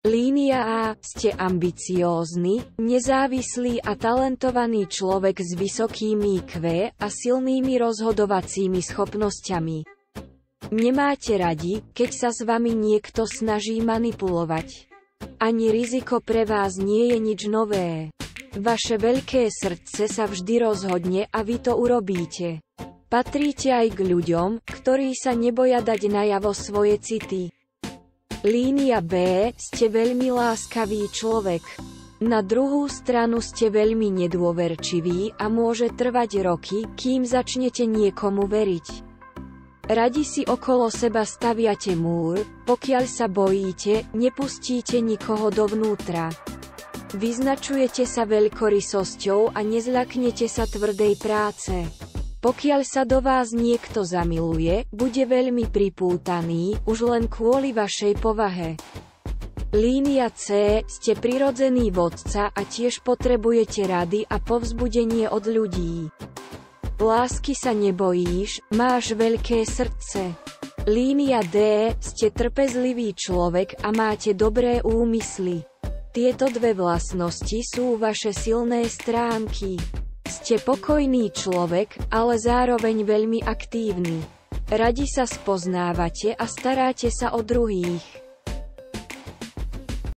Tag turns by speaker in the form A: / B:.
A: Línia A. Ste ambiciózny, nezávislý a talentovaný človek s vysokým IQ a silnými rozhodovacími schopnosťami. Nemáte radi, keď sa s vami niekto snaží manipulovať. Ani riziko pre vás nie je nič nové. Vaše veľké srdce sa vždy rozhodne a vy to urobíte. Patríte aj k ľuďom, ktorí sa neboja dať najavo svoje city. Línia B. Ste veľmi láskavý človek. Na druhú stranu ste veľmi nedôverčiví a môže trvať roky, kým začnete niekomu veriť. Radi si okolo seba staviate múr, pokiaľ sa bojíte, nepustíte nikoho dovnútra. Vyznačujete sa veľkorysosťou a nezľaknete sa tvrdej práce. Pokiaľ sa do vás niekto zamiluje, bude veľmi pripútaný, už len kvôli vašej povahe. Línia C. Ste prirodzený vodca a tiež potrebujete rady a povzbudenie od ľudí. Lásky sa nebojíš, máš veľké srdce. Línia D. Ste trpezlivý človek a máte dobré úmysly. Tieto dve vlastnosti sú vaše silné stránky. Ste pokojný človek, ale zároveň veľmi aktívny. Radi sa spoznávate a staráte sa o druhých.